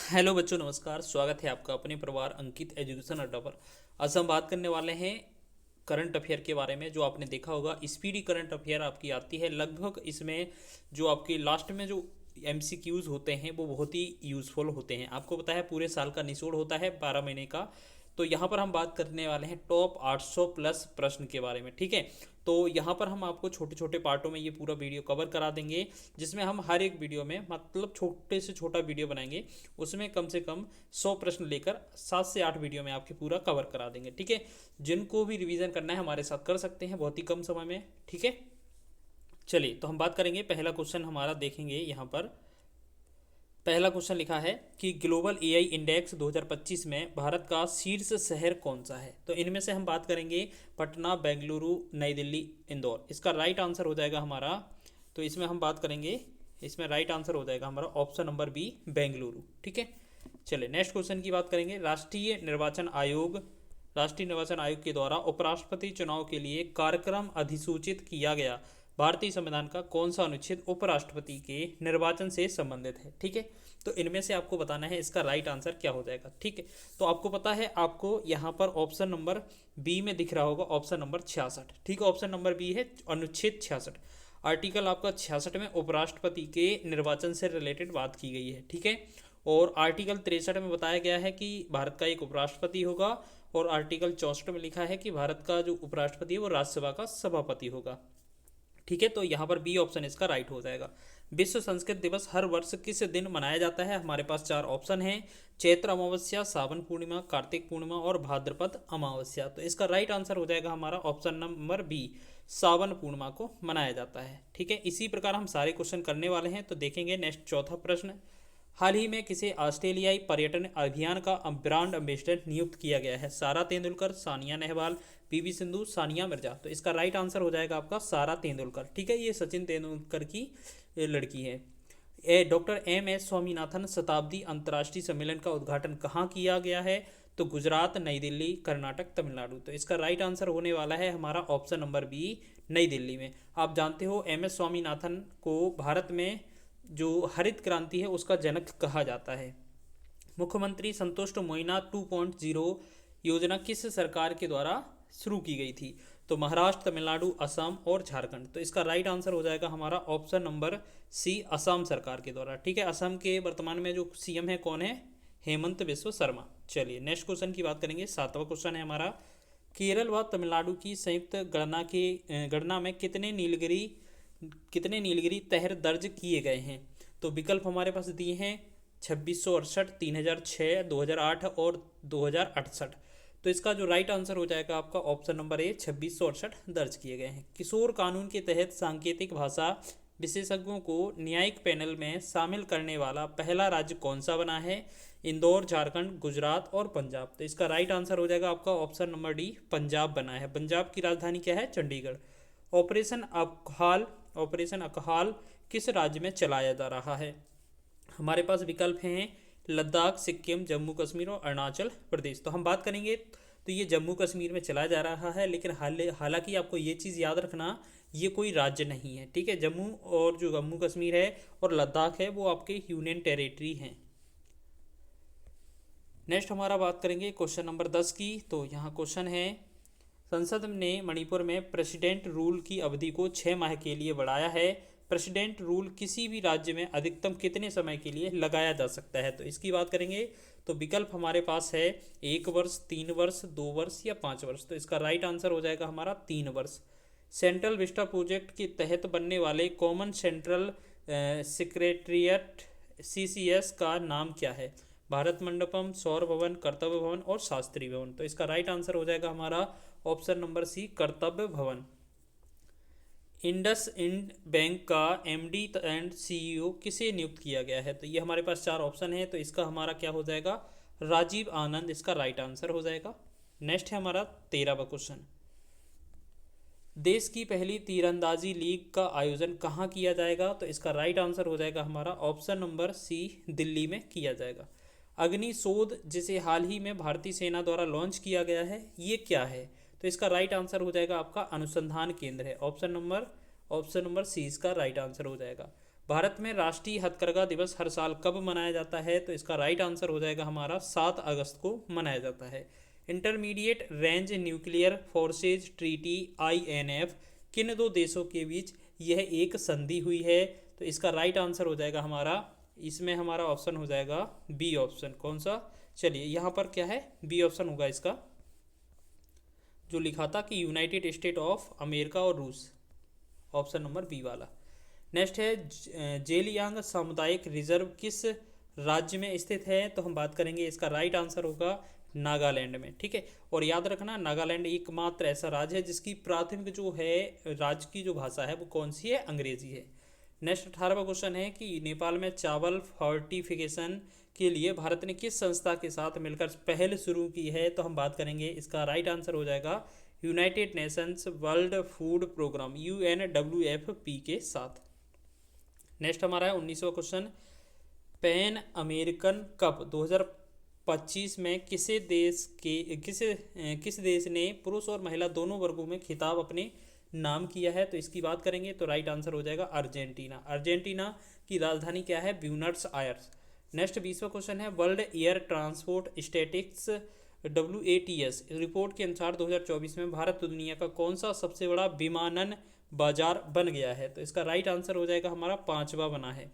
Hello बच्चों, नमस्कार। स्वागत है आपका अपने परिवार अंकित एजुकेशन अड्डा पर। आज हम बात करने वाले हैं करंट अफेयर के बारे में। जो आपने देखा होगा स्पीडी करंट अफेयर आपकी आती है लगभग। इसमें जो आपकी लास्ट में जो एमसीक्यूज होते हैं वो बहुत ही यूज़फुल होते हैं। आपको पता है पूरे साल का निचोड़ होता है 12 महीने का। तो यहाँ पर हम बात करने वाले हैं टॉप 800 प्लस प्रश्न के बारे में, ठीक है। तो यहाँ पर हम आपको छोटे छोटे पार्टों में ये पूरा वीडियो कवर करा देंगे, जिसमें हम हर एक वीडियो में मतलब छोटे से छोटा वीडियो बनाएंगे। उसमें कम से कम 100 प्रश्न लेकर 7 से 8 वीडियो में आपके पूरा कवर करा देंगे, ठीक है। जिनको भी रिवीजन करना है हमारे साथ कर सकते हैं बहुत ही कम समय में, ठीक है। चलिए, तो हम बात करेंगे। पहला क्वेश्चन हमारा देखेंगे यहाँ पर। पहला क्वेश्चन लिखा है कि ग्लोबल एआई इंडेक्स 2025 में भारत का शीर्ष शहर कौन सा है। तो इनमें से हम बात करेंगे पटना, बेंगलुरु, नई दिल्ली, इंदौर। इसका राइट आंसर हो जाएगा हमारा, तो इसमें हम बात करेंगे, इसमें राइट आंसर हो जाएगा हमारा ऑप्शन नंबर बी, बेंगलुरु, ठीक है। चलिए नेक्स्ट क्वेश्चन की बात करेंगे। राष्ट्रीय निर्वाचन आयोग के द्वारा उपराष्ट्रपति चुनाव के लिए कार्यक्रम अधिसूचित किया गया भारतीय संविधान का कौन सा अनुच्छेद उपराष्ट्रपति के निर्वाचन से संबंधित है, ठीक है। तो इनमें से आपको बताना है इसका राइट आंसर क्या हो जाएगा, ठीक है। तो आपको पता है, आपको यहाँ पर ऑप्शन नंबर बी में दिख रहा होगा, ऑप्शन नंबर 66, ठीक है। ऑप्शन नंबर बी है अनुच्छेद 66। आर्टिकल आपका 66 में उपराष्ट्रपति के निर्वाचन से रिलेटेड बात की गई है, ठीक है। और आर्टिकल 63 में बताया गया है कि भारत का एक उपराष्ट्रपति होगा, और आर्टिकल 64 में लिखा है कि भारत का जो उपराष्ट्रपति है वो राज्यसभा का सभापति होगा, ठीक है। तो यहाँ पर बी ऑप्शन इसका राइट हो जाएगा। विश्व संस्कृत दिवस हर वर्ष किस दिन मनाया जाता है। हमारे पास 4 ऑप्शन हैं: चैत्र अमावस्या, सावन पूर्णिमा, कार्तिक पूर्णिमा और भाद्रपद अमावस्या। तो इसका राइट आंसर हो जाएगा हमारा ऑप्शन नंबर बी, सावन पूर्णिमा को मनाया जाता है, ठीक है। इसी प्रकार हम सारे क्वेश्चन करने वाले हैं। तो देखेंगे नेक्स्ट चौथा प्रश्न। हाल ही में किसे ऑस्ट्रेलियाई पर्यटन अभियान का ब्रांड एम्बेसडर नियुक्त किया गया है। सारा तेंदुलकर, सानिया नेहवाल, पीवी सिंधु, सानिया मिर्जा। तो इसका राइट आंसर हो जाएगा आपका सारा तेंदुलकर, ठीक है। ये सचिन तेंदुलकर की लड़की है। डॉक्टर एम एस स्वामीनाथन शताब्दी अंतर्राष्ट्रीय सम्मेलन का उद्घाटन कहाँ किया गया है। तो गुजरात, नई दिल्ली, कर्नाटक, तमिलनाडु। तो इसका राइट आंसर होने वाला है हमारा ऑप्शन नंबर बी, नई दिल्ली में। आप जानते हो एम एस स्वामीनाथन को भारत में जो हरित क्रांति है उसका जनक कहा जाता है। मुख्यमंत्री संतुष्ट मोइना 2.0 योजना किस सरकार के द्वारा शुरू की गई थी। तो महाराष्ट्र, तमिलनाडु, असम और झारखंड। तो इसका राइट आंसर हो जाएगा हमारा ऑप्शन नंबर सी, असम सरकार के द्वारा, ठीक है। असम के वर्तमान में जो सीएम है कौन है, हेमंत बिस्व शर्मा। चलिए नेक्स्ट क्वेश्चन की बात करेंगे। 7वां क्वेश्चन है हमारा। केरल व तमिलनाडु की संयुक्त गणना में कितने नीलगिरी तहर दर्ज किए गए हैं। तो विकल्प हमारे पास दिए हैं 2668, 3006, 2008 और 2068। तो इसका जो राइट आंसर हो जाएगा आपका ऑप्शन नंबर ए, 2668 दर्ज किए गए हैं। किशोर कानून के तहत सांकेतिक भाषा विशेषज्ञों को न्यायिक पैनल में शामिल करने वाला पहला राज्य कौन सा बना है। इंदौर, झारखंड, गुजरात और पंजाब। तो इसका राइट आंसर हो जाएगा आपका ऑप्शन नंबर डी, पंजाब बना है। पंजाब की राजधानी क्या है, चंडीगढ़। ऑपरेशन अकहाल किस राज्य में चलाया जा रहा है। हमारे पास विकल्प हैं लद्दाख, सिक्किम, जम्मू कश्मीर और अरुणाचल प्रदेश। तो हम बात करेंगे तो ये जम्मू कश्मीर में चलाया जा रहा है, लेकिन हालांकि आपको ये चीज़ याद रखना, ये कोई राज्य नहीं है, ठीक है। जम्मू और जो जम्मू कश्मीर है और लद्दाख है वो आपके यूनियन टेरिटरी हैं। नेक्स्ट हमारा बात करेंगे क्वेश्चन नंबर 10 की। तो यहाँ क्वेश्चन है, संसद ने मणिपुर में प्रेसिडेंट रूल की अवधि को 6 माह के लिए बढ़ाया है। प्रेसिडेंट रूल किसी भी राज्य में अधिकतम कितने समय के लिए लगाया जा सकता है। तो इसकी बात करेंगे तो विकल्प हमारे पास है 1 वर्ष, 3 वर्ष, 2 वर्ष या 5 वर्ष। तो इसका राइट आंसर हो जाएगा हमारा 3 वर्ष। सेंट्रल विस्टा प्रोजेक्ट के तहत बनने वाले कॉमन सेंट्रल सेक्रेटरिएट सीसीएस का नाम क्या है। भारत मंडपम, सौर भवन, कर्तव्य भवन और शास्त्री भवन। तो इसका राइट आंसर हो जाएगा हमारा ऑप्शन नंबर सी, कर्तव्य भवन। इंडस इंड बैंक का एमडी एंड सीईओ किसे नियुक्त किया गया है। तो ये हमारे पास 4 ऑप्शन है। तो इसका हमारा क्या हो जाएगा, राजीव आनंद इसका राइट आंसर हो जाएगा। नेक्स्ट है हमारा 13वां क्वेश्चन। देश की पहली तीरंदाजी लीग का आयोजन कहाँ किया जाएगा। तो इसका राइट आंसर हो जाएगा हमारा ऑप्शन नंबर सी, दिल्ली में किया जाएगा। अग्निशोध जिसे हाल ही में भारतीय सेना द्वारा लॉन्च किया गया है, ये क्या है। तो इसका राइट आंसर हो जाएगा आपका अनुसंधान केंद्र है। ऑप्शन नंबर सी इसका राइट आंसर हो जाएगा। भारत में राष्ट्रीय हथकरघा दिवस हर साल कब मनाया जाता है? तो इसका राइट आंसर हो जाएगा हमारा 7 अगस्त को मनाया जाता है। Intermediate range nuclear forces treaty INF किन दो देशों के बीच यह एक संधि हुई है? तो इसका राइट आंसर हो जाएगा हमारा, इसमें हमारा ऑप्शन हो जाएगा बी ऑप्शन। कौन सा? चलिए यहाँ पर क्या है, बी ऑप्शन होगा इसका, जो लिखा था कि यूनाइटेड स्टेट ऑफ अमेरिका और रूस, ऑप्शन नंबर बी वाला। नेक्स्ट है जेलियांग सामुदायिक रिजर्व किस राज्य में स्थित है? तो हम बात करेंगे, इसका राइट आंसर होगा नागालैंड में। ठीक है, और याद रखना नागालैंड एकमात्र ऐसा राज्य है जिसकी प्राथमिक जो है राज्य की जो भाषा है वो कौन सी है? अंग्रेजी है। नेक्स्ट 18वां क्वेश्चन है कि नेपाल में चावल फोर्टिफिकेशन के लिए भारत ने किस संस्था के साथ मिलकर पहल शुरू की है? तो हम बात करेंगे, इसका राइट आंसर हो जाएगा United Nations World Food Programme UNWFP के साथ। नेक्स्ट हमारा है 19वां क्वेश्चन, पैन अमेरिकन कप 2025 में किस देश ने पुरुष और महिला दोनों वर्गों में खिताब अपने नाम किया है? तो इसकी बात करेंगे तो राइट आंसर हो जाएगा अर्जेंटीना। अर्जेंटीना की राजधानी क्या है? Buenos Aires. नेक्स्ट 20वां क्वेश्चन है, world air transport statistics WATS report के अनुसार 2024 में भारत दुनिया का कौन सा सबसे बड़ा विमानन बाजार बन गया है? तो इसका राइट आंसर हो जाएगा हमारा 5वां बना है।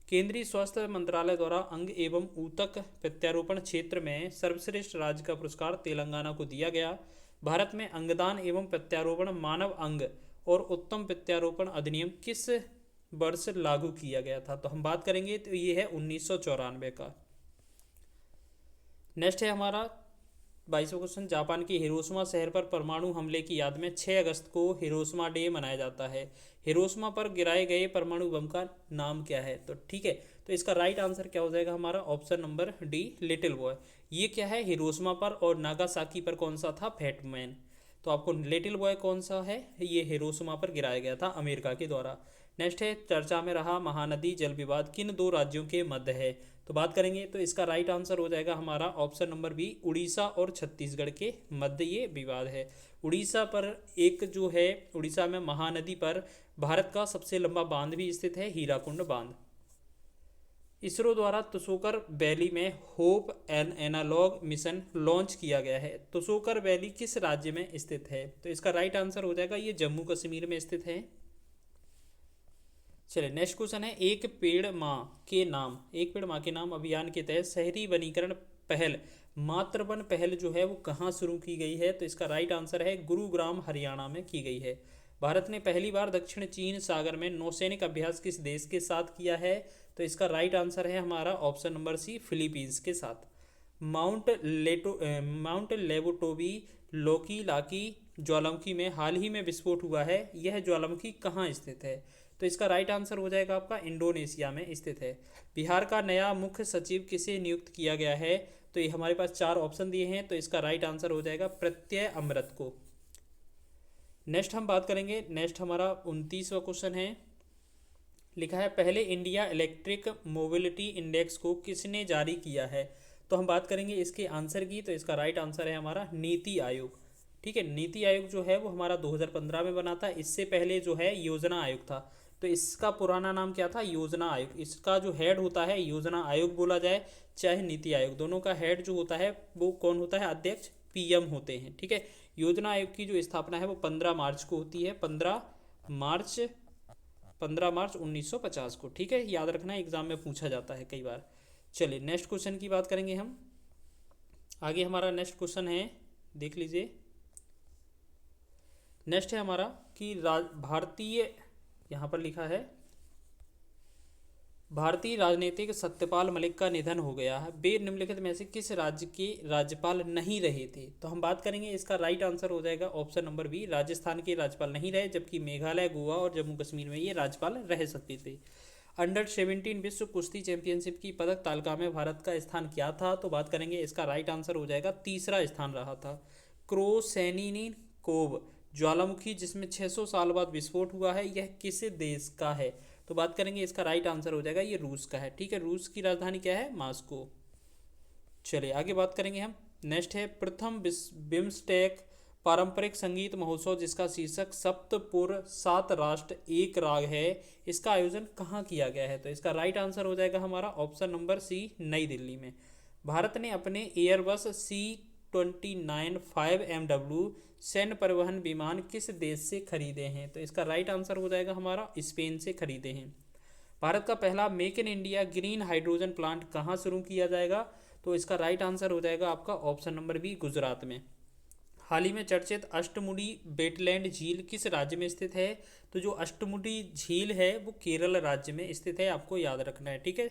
केंद्रीय स्वास्थ्य मंत्रालय द्वारा अंग एवं ऊतक प्रत्यारोपण क्षेत्र में सर्वश्रेष्ठ राज्य का पुरस्कार तेलंगाना को दिया गया। भारत में अंगदान एवं प्रत्यारोपण मानव अंग और उत्तम प्रत्यारोपण अधिनियम किस वर्ष लागू किया गया था? तो हम बात करेंगे तो ये है 1994 का। नेक्स्ट है हमारा 22वां क्वेश्चन, जापान के हिरोशिमा शहर पर परमाणु हमले की याद में 6 अगस्त को हिरोशिमा डे मनाया जाता है। हिरोशिमा पर गिराए गए परमाणु बम का नाम क्या है? तो ठीक है, तो इसका राइट आंसर क्या हो जाएगा हमारा? Option number D little boy. ये क्या है? हिरोशिमा पर और नागासाकी पर कौन सा था? Fat man. तो आपको लिटिल बॉय कौन सा है? ये हिरोशिमा पर गिराया गया था अमेरिका के द्वारा। नेक्स्ट है, चर्चा में रहा महानदी जल विवाद किन दो राज्यों के मध्य है? तो बात करेंगे तो इसका राइट आंसर हो जाएगा हमारा ऑप्शन नंबर बी, उड़ीसा और छत्तीसगढ़ के मध्य ये विवाद है। उड़ीसा पर एक जो है, उड़ीसा में महानदी पर भारत का सबसे लंबा बांध भी स्थित है, हीराकुंड बांध। इसरो द्वारा तुसोकर वैली में hope an analog mission launch किया गया है। तुसोकर वैली किस राज्य में स्थित है? तो इसका राइट आंसर हो जाएगा ये जम्मू कश्मीर में स्थित है। चलिए नेक्स्ट क्वेश्चन है, एक पेड़ माँ के नाम अभियान के तहत शहरी वनीकरण पहल मातृवन पहल जो है वो कहाँ शुरू की गई है? तो इसका राइट आंसर है गुरुग्राम हरियाणा में की गई है। भारत ने पहली बार दक्षिण चीन सागर में नौसैनिक अभ्यास किस देश के साथ किया है? तो इसका राइट आंसर है हमारा ऑप्शन नंबर सी, फिलीपींस के साथ। माउंट लेवोटोबी लोकी लाकी ज्वालामुखी में हाल ही में विस्फोट हुआ है, यह ज्वालामुखी कहाँ स्थित है? तो इसका राइट आंसर हो जाएगा आपका इंडोनेशिया में स्थित है। बिहार का नया मुख्य सचिव किसे नियुक्त किया गया है? तो ये हमारे पास 4 ऑप्शन दिए हैं, तो इसका राइट आंसर हो जाएगा प्रत्यय अमृत को। नेक्स्ट हम बात करेंगे, नेक्स्ट हमारा 29वां क्वेश्चन है, लिखा है पहले इंडिया इलेक्ट्रिक मोबिलिटी इंडेक्स को किसने जारी किया है? तो हम बात करेंगे इसके आंसर की, तो इसका राइट आंसर है हमारा नीति आयोग। ठीक है, नीति आयोग जो है वो हमारा 2015 में बना था। इससे पहले जो है योजना आयोग था, तो इसका पुराना नाम क्या था? योजना आयोग। इसका जो हेड होता है योजना आयोग बोला जाए चाहे नीति आयोग, दोनों का हेड जो होता है वो कौन होता है? अध्यक्ष PM होते हैं। ठीक है, योजना आयोग की जो स्थापना है वो 15 मार्च को होती है, 15 मार्च 1950 को। ठीक है, याद रखना, एग्जाम में पूछा जाता है कई बार। चलिए नेक्स्ट क्वेश्चन की बात करेंगे हम। आगे हमारा नेक्स्ट क्वेश्चन है, देख लीजिए। नेक्स्ट है हमारा कि भारतीय, यहाँ पर लिखा है भारतीय राजनीतिक सत्यपाल मलिक का निधन हो गया है, वे निम्नलिखित में से किस राज्य के राज्यपाल नहीं रहे थे? तो हम बात करेंगे, इसका राइट आंसर हो जाएगा ऑप्शन नंबर बी, राजस्थान के राज्यपाल नहीं रहे, जबकि मेघालय, गोवा और जम्मू कश्मीर में ये राज्यपाल रह सकते थे। अंडर 17 विश्व कुश्ती चैंपियनशिप की पदक तालिका में भारत का स्थान क्या था? तो बात करेंगे, इसका राइट आंसर हो जाएगा तीसरा स्थान रहा था। क्रोसेनिनी कोव ज्वालामुखी जिसमें 600 साल बाद विस्फोट हुआ है, यह किस देश का है? तो बात करेंगे, इसका राइट आंसर हो जाएगा ये रूस का है। ठीक है, रूस की राजधानी क्या है? मॉस्को। चलिए आगे बात करेंगे हम। नेक्स्ट है, प्रथम बिम्स्टेक पारंपरिक संगीत महोत्सव जिसका शीर्षक सप्तपुर सात राष्ट्र एक राग है, इसका आयोजन कहाँ किया गया है? तो इसका राइट आंसर हो जाएगा हमारा ऑप्शन नंबर सी, नई दिल्ली में। भारत ने अपने एयरबस C-29 5MW सैन्य परिवहन विमान किस देश से खरीदे हैं? तो इसका राइट आंसर हो जाएगा हमारा स्पेन से खरीदे हैं। भारत का पहला make in India green hydrogen plant कहाँ शुरू किया जाएगा? तो इसका राइट आंसर हो जाएगा आपका ऑप्शन नंबर बी, गुजरात में। हाल ही में चर्चित अष्टमुडी वेटलैंड झील किस राज्य में स्थित है? तो जो अष्टमुडी झील है वो केरल राज्य में स्थित है, आपको याद रखना है, ठीक है।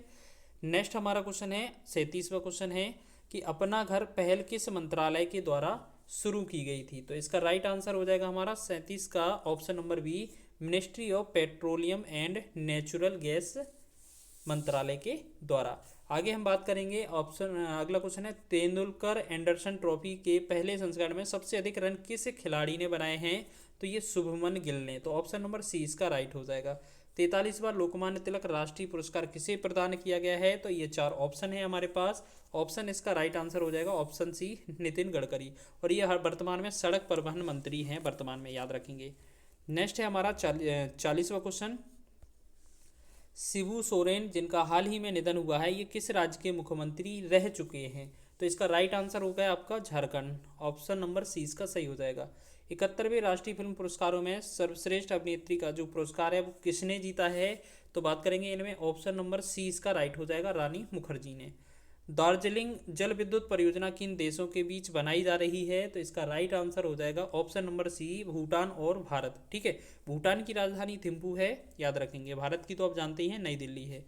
नेक्स्ट हमारा क्वेश्चन है 37वां क्वेश्चन है कि अपना घर पहल किस मंत्रालय के द्वारा शुरू की गई थी? तो इसका राइट आंसर हो जाएगा हमारा 37 का option number B, ministry of petroleum and natural gas मंत्रालय के द्वारा। आगे हम बात करेंगे अगला क्वेश्चन है तेंदुलकर एंडरसन ट्रॉफी के पहले संस्करण में सबसे अधिक रन किस खिलाड़ी ने बनाए हैं? तो ये शुभमन गिल ने। तो ऑप्शन नंबर सी इसका राइट हो जाएगा। 43वां लोकमान्य तिलक राष्ट्रीय पुरस्कार किसे प्रदान किया गया है? तो ये 4 ऑप्शन है हमारे पास। ऑप्शन इसका राइट आंसर हो जाएगा ऑप्शन सी, नितिन गडकरी। और ये वर्तमान में सड़क परिवहन मंत्री हैं, वर्तमान में, याद रखेंगे। नेक्स्ट है हमारा 40वां क्वेश्चन। शिबू सोरेन जिनका हाल ही में निधन हुआ है, ये किस राज्य के मुख्यमंत्री रह चुके हैं? तो इसका राइट आंसर हो गया आपका झारखंड। ऑप्शन नंबर सी इसका सही हो जाएगा। 71वें राष्ट्रीय फिल्म पुरस्कारों में सर्वश्रेष्ठ अभिनेत्री का जो पुरस्कार है वो किसने जीता है? तो बात करेंगे इनमें, ऑप्शन नंबर सी इसका राइट हो जाएगा, रानी मुखर्जी ने। दार्जिलिंग जल विद्युत परियोजना किन देशों के बीच बनाई जा रही है? तो इसका राइट आंसर हो जाएगा ऑप्शन नंबर सी, भूटान और भारत, ठीक है। भूटान की राजधानी थिम्पू है, याद रखेंगे। भारत की तो आप जानते ही हैं, नई दिल्ली है।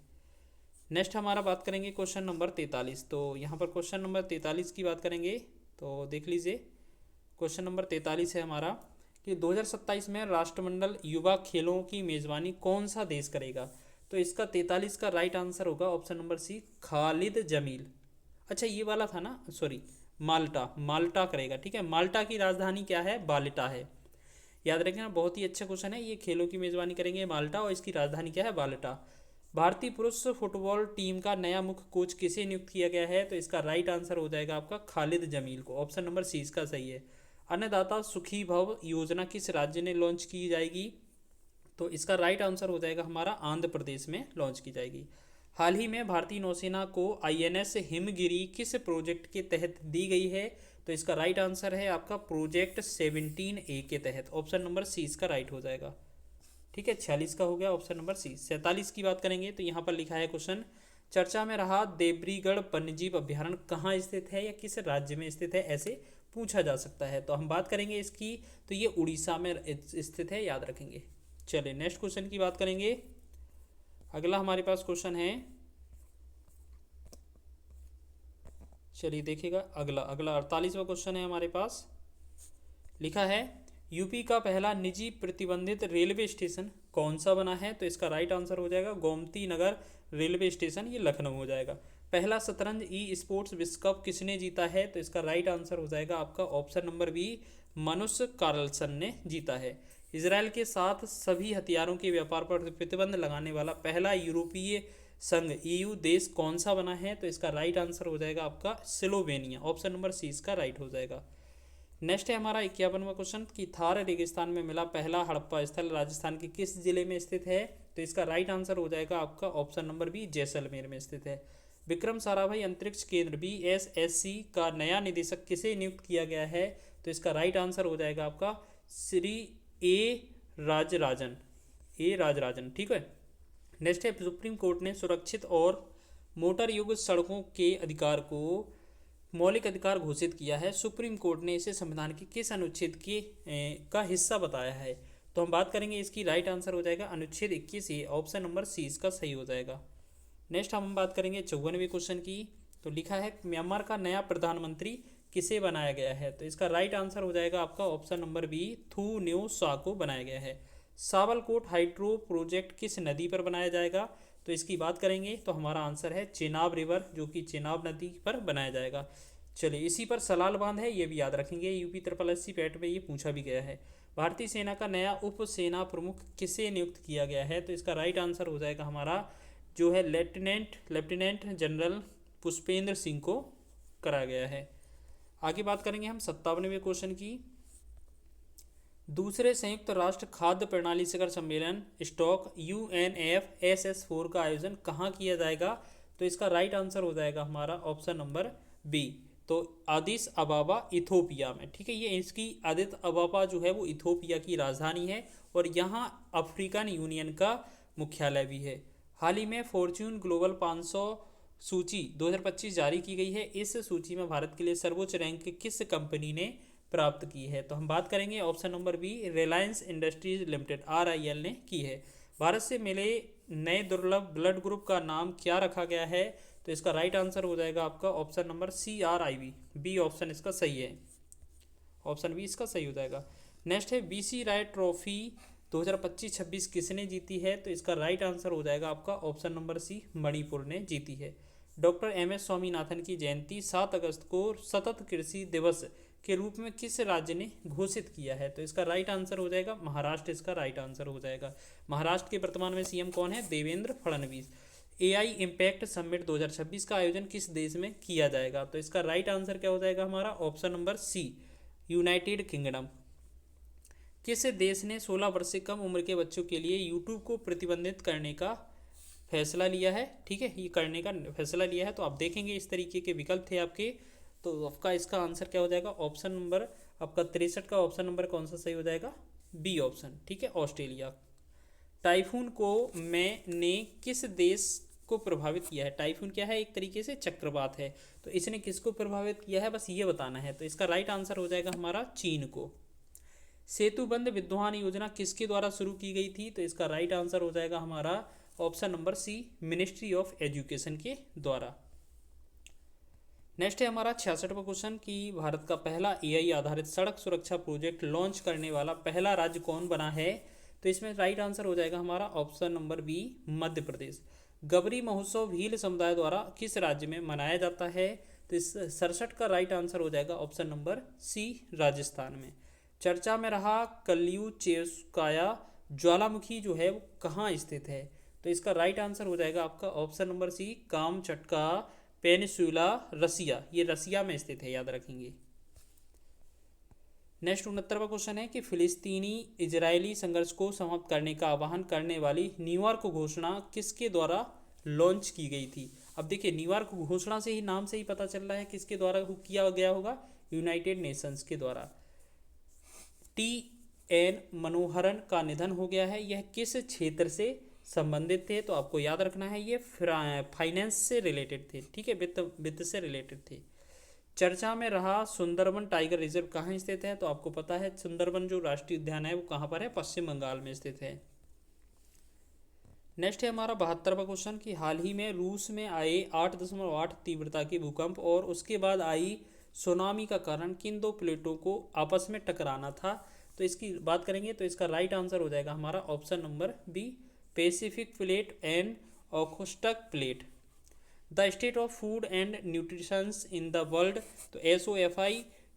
नेक्स्ट हमारा बात करेंगे क्वेश्चन नंबर 43। तो यहाँ पर क्वेश्चन नंबर 43 की बात करेंगे, तो देख लीजिए। क्वेश्चन नंबर 43 है हमारा कि 2027 में राष्ट्रमंडल युवा खेलों की मेजबानी कौन सा देश करेगा? तो इसका 43 का राइट आंसर होगा option number C, Khalid Jamil. अच्छा ये वाला था ना, सॉरी, माल्टा करेगा, ठीक है। माल्टा की राजधानी क्या है? बाल्टा है, याद रखना, बहुत ही अच्छा क्वेश्चन है। ये खेलों की मेजबानी करेंगे माल्टा और इसकी राजधानी क्या है? बाल्टा। भारतीय पुरुष फुटबॉल टीम का नया मुख्य कोच किसे नियुक्त किया गया है? तो इसका राइट आंसर हो जाएगा आपका खालिद जमील को। ऑप्शन नंबर सी इसका सही है। अन्नदाता सुखी भव योजना किस राज्य ने लॉन्च की जाएगी? तो इसका राइट आंसर हो जाएगा हमारा आंध्र प्रदेश में लॉन्च की जाएगी। हाल ही में भारतीय नौसेना को INS हिमगिरी किस प्रोजेक्ट के तहत दी गई है? तो इसका राइट आंसर है आपका प्रोजेक्ट 17A के तहत। ऑप्शन नंबर सी इसका राइट हो जाएगा, ठीक है। 46 का हो गया ऑप्शन नंबर सी। 47 की बात करेंगे तो यहाँ पर लिखा है क्वेश्चन, चर्चा में रहा देवरीगढ़ वन्यजीव अभ्यारण्य कहाँ स्थित है या किस राज्य में स्थित है, ऐसे पूछा जा सकता है। तो हम बात करेंगे इसकी, तो ये उड़ीसा में स्थित है, याद रखेंगे। चलिए नेक्स्ट क्वेश्चन की बात करेंगे। अगला हमारे पास क्वेश्चन है, चलिए देखिएगा, अगला 48वां क्वेश्चन है हमारे पास। लिखा है यूपी का पहला निजी प्रतिबंधित रेलवे स्टेशन कौन सा बना है? तो इसका राइट आंसर हो जाएगा गोमती नगर रेलवे स्टेशन, ये लखनऊ हो जाएगा। पहला शतरंज स्पोर्ट्स विश्व कप किसने जीता है? तो इसका राइट आंसर हो जाएगा आपका ऑप्शन नंबर बी, मनुष कार्लसन ने जीता है। इसराइल के साथ सभी हथियारों के व्यापार पर प्रतिबंध लगाने वाला पहला यूरोपीय संघ EU देश कौन सा बना है? तो इसका राइट आंसर हो जाएगा आपका स्लोवेनिया। ऑप्शन नंबर सी इसका राइट हो जाएगा। नेक्स्ट है हमारा 51वां क्वेश्चन कि थार रेगिस्तान में मिला पहला हड़प्पा स्थल राजस्थान के किस जिले में स्थित है? तो इसका राइट आंसर हो जाएगा आपका ऑप्शन नंबर बी, जैसलमेर में स्थित है। विक्रम साराभाई अंतरिक्ष केंद्र VSSC का नया निदेशक किसे नियुक्त किया गया है? तो इसका राइट आंसर हो जाएगा आपका श्री ए राजराजन, ठीक है। नेक्स्ट है सुप्रीम कोर्ट ने सुरक्षित और मोटर युक्त सड़कों के अधिकार को मौलिक अधिकार घोषित किया है। सुप्रीम कोर्ट ने इसे संविधान के किस अनुच्छेद का हिस्सा बताया है? तो हम बात करेंगे इसकी, राइट आंसर हो जाएगा अनुच्छेद 21A। ऑप्शन नंबर सी इसका सही हो जाएगा। नेक्स्ट हम बात करेंगे 54वें क्वेश्चन की। तो लिखा है म्यांमार का नया प्रधानमंत्री किसे बनाया गया है? तो इसका राइट आंसर हो जाएगा आपका ऑप्शन नंबर बी, थू न्यू सा को बनाया गया है। सावलकोट हाइड्रो प्रोजेक्ट किस नदी पर बनाया जाएगा? तो इसकी बात करेंगे तो हमारा आंसर है चेनाब रिवर, जो कि चेनाब नदी पर बनाया जाएगा। चलिए इसी पर सलाल बांध है, ये भी याद रखेंगे, UP SSC पैट में ये पूछा भी गया है। भारतीय सेना का नया उप सेना प्रमुख किसे नियुक्त किया गया है? तो इसका राइट आंसर हो जाएगा हमारा जो है लेफ्टिनेंट जनरल पुष्पेंद्र सिंह को करा गया है। आगे बात करेंगे हम 57वें क्वेश्चन की। दूसरे संयुक्त राष्ट्र खाद्य प्रणाली शिखर सम्मेलन स्टॉक UNFSS4 का आयोजन कहाँ किया जाएगा? तो इसका राइट आंसर हो जाएगा हमारा ऑप्शन नंबर बी। तो आदिस अबाबा इथोपिया में, ठीक है। ये इसकी आदिस अबाबा जो है वो इथोपिया की राजधानी है और यहाँ अफ्रीकन यूनियन का मुख्यालय भी है। हाल ही में फॉर्च्यून ग्लोबल 500 सूची 2025 जारी की गई है। इस सूची में भारत के लिए सर्वोच्च रैंक किस कंपनी ने प्राप्त की है? तो हम बात करेंगे option number B, Reliance Industries Limited RIL ने की है। भारत से मिले नए दुर्लभ ब्लड ग्रुप का नाम क्या रखा गया है? तो इसका राइट आंसर हो जाएगा आपका option number CRIB, B option इसका सही है। ऑप्शन बी इसका सही हो जाएगा। नेक्स्ट है BC राय ट्रॉफी 2025-26 किसने जीती है? तो इसका राइट आंसर हो जाएगा आपका ऑप्शन नंबर सी, मणिपुर ने जीती है। डॉक्टर MS स्वामीनाथन की जयंती 7 अगस्त को सतत कृषि दिवस के रूप में किस राज्य ने घोषित किया है? तो इसका राइट आंसर हो जाएगा महाराष्ट्र, इसका राइट आंसर हो जाएगा। महाराष्ट्र के वर्तमान में CM कौन है? Devendra Fadnavis. AI impact summit 2026 का आयोजन किस देश में किया जाएगा? तो इसका राइट आंसर क्या हो जाएगा हमारा option number C, United Kingdom. किस देश ने 16 वर्ष से कम उम्र के बच्चों के लिए यूट्यूब को प्रतिबंधित करने का फैसला लिया है? ठीक है, ये करने का फैसला लिया है। तो आप देखेंगे इस तरीके के विकल्प थे आपके, तो आपका इसका आंसर क्या हो जाएगा? ऑप्शन नंबर आपका 63 का ऑप्शन नंबर कौन सा सही हो जाएगा? बी ऑप्शन, ठीक है, ऑस्ट्रेलिया। टाइफून को मैंने किस देश को प्रभावित किया है? टाइफून क्या है? एक तरीके से चक्रवात है। तो इसने किसको प्रभावित किया है, बस ये बताना है। तो इसका राइट आंसर हो जाएगा हमारा चीन को। सेतुबंध विद्वान योजना किसके द्वारा शुरू की गई थी? तो इसका राइट आंसर हो जाएगा हमारा option number C, ministry of education के द्वारा। नेक्स्ट है हमारा 66वां क्वेश्चन कि भारत का पहला AI आधारित सड़क सुरक्षा प्रोजेक्ट लॉन्च करने वाला पहला राज्य कौन बना है? तो इसमें राइट आंसर हो जाएगा हमारा option number B, Madhya Pradesh. गबरी महोत्सव भील समुदाय द्वारा किस राज्य में मनाया जाता है? तो इस 67 का राइट आंसर हो जाएगा ऑप्शन नंबर सी, राजस्थान में। चर्चा में रहा कल्यूचेस्काया ज्वालामुखी जो है वो कहाँ स्थित है? तो इसका राइट आंसर हो जाएगा आपका option number C, Kamchatka peninsula, Russia. ये रसिया में स्थित है, याद रखेंगे। नेक्स्ट 69वां क्वेश्चन है कि फिलिस्तीनी इजरायली संघर्ष को समाप्त करने का आह्वान करने वाली न्यूयॉर्क घोषणा किसके द्वारा लॉन्च की गई थी? अब देखिए न्यूयॉर्क घोषणा से ही, नाम से ही पता चल रहा है किसके द्वारा किया गया होगा, यूनाइटेड नेशंस के द्वारा। TN मनोहरन का निधन हो गया है, यह किस क्षेत्र से संबंधित थे? तो आपको याद रखना है ये फाइनेंस से रिलेटेड थे, ठीक है, वित्त से रिलेटेड थे। चर्चा में रहा सुंदरबन टाइगर रिजर्व कहाँ स्थित है? तो आपको पता है सुंदरबन जो राष्ट्रीय उद्यान है वो कहाँ पर है? पश्चिम बंगाल में स्थित है। नेक्स्ट है हमारा 72वां क्वेश्चन कि हाल ही में रूस में आए 8.8 तीव्रता के भूकंप और उसके बाद आई सुनामी का कारण किन दो प्लेटों को आपस में टकराना था? तो इसकी बात करेंगे तो इसका राइट आंसर हो जाएगा हमारा option number B, Pacific plate and Okhotsk plate. The state of food and nutritions in the world, तो SOFI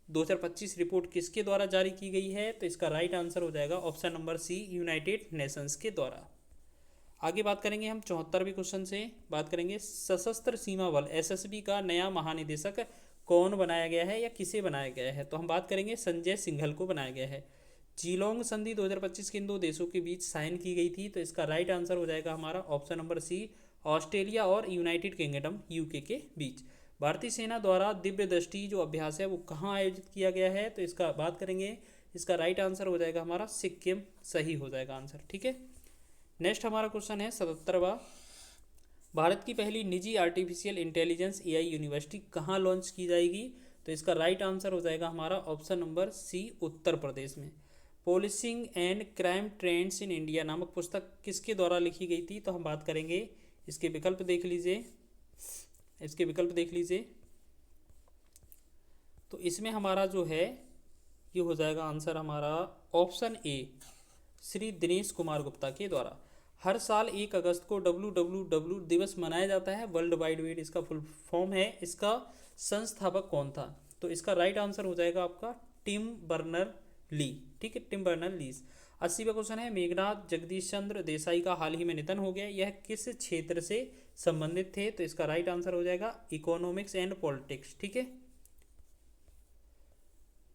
2025 रिपोर्ट किसके द्वारा जारी की गई है? तो इसका राइट आंसर हो जाएगा option number C, United Nations के द्वारा। आगे बात करेंगे हम 74वें क्वेश्चन से, बात करेंगे सशस्त्र सीमा बल SSB का नया महानिदेशक कौन बनाया गया है या किसे बनाया गया है? तो हम बात करेंगे संजय सिंघल को बनाया गया है। जीलोंग संधि 2025 किन दो देशों के बीच साइन की गई थी? तो इसका राइट आंसर हो जाएगा हमारा ऑप्शन नंबर सी, ऑस्ट्रेलिया और यूनाइटेड किंगडम UK के बीच। भारतीय सेना द्वारा दिव्य दृष्टि जो अभ्यास है वो कहाँ आयोजित किया गया है? तो इसका बात करेंगे, इसका राइट आंसर हो जाएगा हमारा सिक्किम, सही हो जाएगा आंसर, ठीक है। नेक्स्ट हमारा क्वेश्चन है 77वां, भारत की पहली निजी आर्टिफिशियल इंटेलिजेंस AI यूनिवर्सिटी कहाँ लॉन्च की जाएगी? तो इसका राइट आंसर हो जाएगा हमारा ऑप्शन नंबर सी, उत्तर प्रदेश में। Policing and crime trends in India नामक पुस्तक किसके द्वारा लिखी गई थी? तो हम बात करेंगे, इसके विकल्प देख लीजिए, इसके विकल्प देख लीजिए। तो इसमें हमारा जो है ये हो जाएगा आंसर हमारा ऑप्शन ए, श्री दिनेश कुमार गुप्ता के द्वारा। हर साल 1 अगस्त को WWW दिवस मनाया जाता है, वर्ल्ड वाइड वेब इसका फुल फॉर्म है। इसका संस्थापक कौन था? तो इसका राइट आंसर हो जाएगा आपका टिम बर्नर ली, ठीक है, टिम बर्नर लीज। 80वां क्वेश्चन है मेघनाथ जगदीश चंद्र देसाई का हाल ही में निधन हो गया, यह किस क्षेत्र से संबंधित थे? तो इसका राइट आंसर हो जाएगा इकोनॉमिक्स एंड पॉलिटिक्स, ठीक है।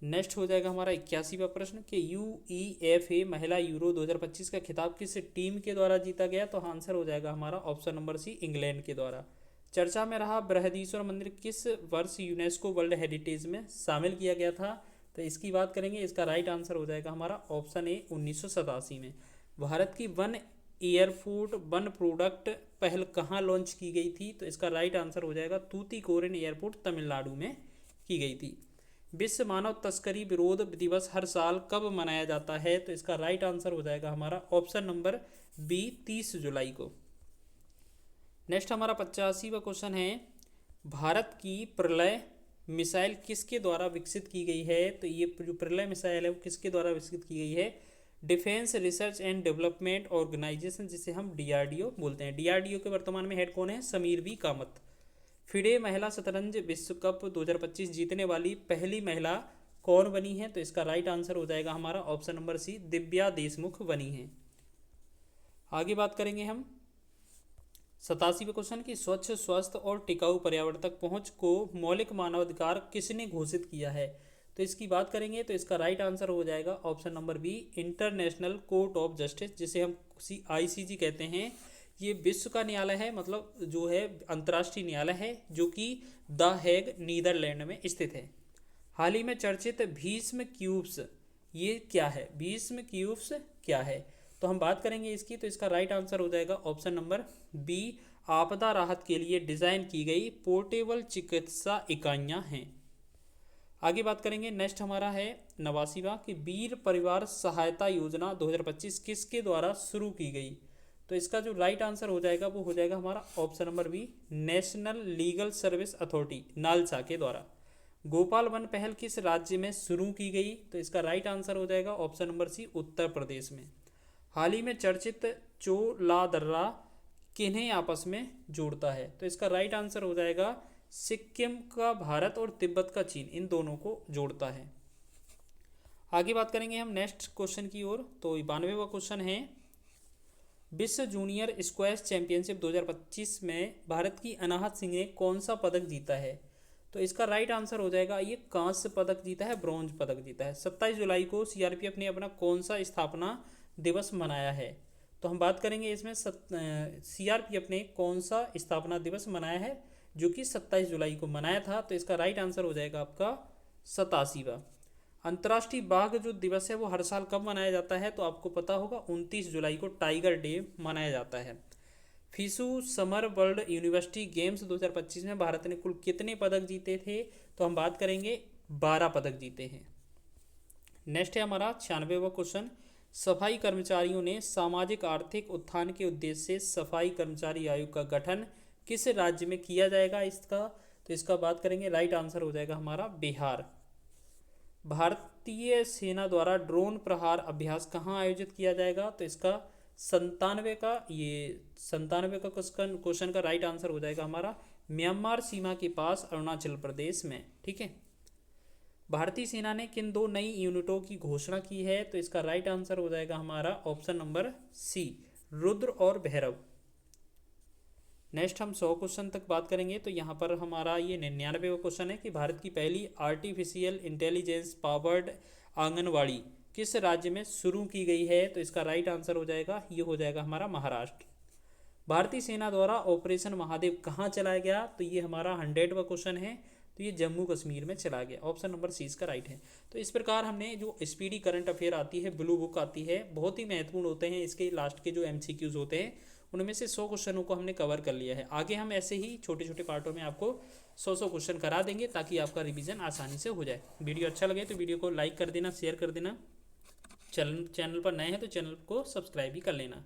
नेक्स्ट हो जाएगा हमारा 81वां प्रश्न कि UEFA महिला यूरो 2025 का खिताब किस टीम के द्वारा जीता गया। तो आंसर हो जाएगा हमारा ऑप्शन नंबर सी, इंग्लैंड के द्वारा। चर्चा में रहा बृहदीश्वर मंदिर किस वर्ष यूनेस्को वर्ल्ड हेरिटेज में शामिल किया गया था। तो इसकी बात करेंगे, इसका राइट आंसर हो जाएगा हमारा ऑप्शन ए, 1987 में। भारत की वन एयरपोर्ट वन प्रोडक्ट पहल कहाँ लॉन्च की गई थी। तो इसका राइट आंसर हो जाएगा तूतीकोरिन एयरपोर्ट, तमिलनाडु में की गई थी। विश्व मानव तस्करी विरोध दिवस हर साल कब मनाया जाता है। तो इसका राइट आंसर हो जाएगा हमारा ऑप्शन नंबर बी, 30 जुलाई को। नेक्स्ट हमारा 85वां क्वेश्चन है, भारत की प्रलय मिसाइल किसके द्वारा विकसित की गई है। तो ये जो प्रलय मिसाइल है वो किसके द्वारा विकसित की गई है। Defence research and development organisation, जिसे हम DRDO बोलते हैं। DRDO के वर्तमान में हेड कौन है, समीर बी कामत। फिडे महिला शतरंज विश्व कप 2025 जीतने वाली पहली महिला कौन बनी है। तो इसका राइट आंसर हो जाएगा हमारा option number C, Divya Deshmukh बनी है। आगे बात करेंगे हम 87वें क्वेश्चन की स्वच्छ स्वस्थ और टिकाऊ पर्यावरण तक पहुंच को मौलिक मानवाधिकार किसने घोषित किया है। तो इसकी बात करेंगे तो इसका राइट आंसर हो जाएगा option number B, international court of justice, जिसे हम ICJ कहते हैं। ये विश्व का न्यायालय है, मतलब जो है अंतर्राष्ट्रीय न्यायालय है, जो कि द हेग नीदरलैंड में स्थित है। हाल ही में चर्चित भीष्म क्यूब्स ये क्या है, भीष्म क्यूब्स क्या है। तो हम बात करेंगे इसकी, तो इसका राइट आंसर हो जाएगा ऑप्शन नंबर बी, आपदा राहत के लिए डिज़ाइन की गई पोर्टेबल चिकित्सा इकाइयाँ हैं। आगे बात करेंगे, नेक्स्ट हमारा है 89वां कि वीर परिवार सहायता योजना 2025 किसके द्वारा शुरू की गई। तो इसका जो राइट आंसर हो जाएगा वो हो जाएगा हमारा option number B, national legal service authority NALSA के द्वारा। गोपाल वन पहल किस राज्य में शुरू की गई। तो इसका राइट आंसर हो जाएगा ऑप्शन नंबर सी, उत्तर प्रदेश में। हाल ही में चर्चित चोलादर्रा किन्हें आपस में जोड़ता है। तो इसका राइट आंसर हो जाएगा सिक्किम का भारत और तिब्बत का चीन, इन दोनों को जोड़ता है। आगे बात करेंगे हम नेक्स्ट क्वेश्चन की ओर। तो 92वां क्वेश्चन है, विश्व जूनियर स्क्वैश चैंपियनशिप 2025 में भारत की अनाहत सिंह ने कौन सा पदक जीता है। तो इसका राइट आंसर हो जाएगा, ये कांस्य पदक जीता है, ब्रॉन्ज पदक जीता है। 27 जुलाई को CRPF ने अपना कौन सा स्थापना दिवस मनाया है। तो हम बात करेंगे इसमें CRPF ने कौन सा स्थापना दिवस मनाया है, जो कि 27 जुलाई को मनाया था। तो इसका राइट आंसर हो जाएगा आपका 87वां। अंतर्राष्ट्रीय बाघ जो दिवस है वो हर साल कब मनाया जाता है। तो आपको पता होगा 29 जुलाई को टाइगर डे मनाया जाता है। फिशु समर वर्ल्ड यूनिवर्सिटी गेम्स 2025 में भारत ने कुल कितने पदक जीते थे। तो हम बात करेंगे 12 पदक जीते हैं। नेक्स्ट है हमारा 96वां क्वेश्चन, सफाई कर्मचारियों ने सामाजिक आर्थिक उत्थान के उद्देश्य से सफाई कर्मचारी आयोग का गठन किस राज्य में किया जाएगा इसका। तो इसका बात करेंगे, राइट आंसर हो जाएगा हमारा बिहार। भारतीय सेना द्वारा ड्रोन प्रहार अभ्यास कहाँ आयोजित किया जाएगा। तो इसका 97 का क्वेश्चन का राइट आंसर हो जाएगा हमारा म्यांमार सीमा के पास अरुणाचल प्रदेश में। ठीक है, भारतीय सेना ने किन 2 नई यूनिटों की घोषणा की है। तो इसका राइट आंसर हो जाएगा हमारा ऑप्शन नंबर सी, रुद्र और भैरव। नेक्स्ट हम 100 क्वेश्चन तक बात करेंगे। तो यहाँ पर हमारा ये 99वां क्वेश्चन है कि भारत की पहली आर्टिफिशियल इंटेलिजेंस पावर्ड आंगनवाड़ी किस राज्य में शुरू की गई है। तो इसका राइट आंसर हो जाएगा, ये हो जाएगा हमारा महाराष्ट्र। भारतीय सेना द्वारा ऑपरेशन महादेव कहाँ चलाया गया। तो ये हमारा 100वां क्वेश्चन है। तो ये जम्मू कश्मीर में चला गया, ऑप्शन नंबर सी इसका राइट है। तो इस प्रकार हमने जो स्पीडी करंट अफेयर आती है, ब्लू बुक आती है, बहुत ही महत्वपूर्ण होते हैं। इसके लास्ट के जो MCQs होते हैं उनमें से 100 क्वेश्चनों को हमने कवर कर लिया है। आगे हम ऐसे ही छोटे छोटे पार्टों में आपको 100 क्वेश्चन करा देंगे ताकि आपका रिवीजन आसानी से हो जाए। वीडियो अच्छा लगे तो वीडियो को लाइक कर देना, शेयर कर देना। चैनल पर नए हैं तो चैनल को सब्सक्राइब भी कर लेना।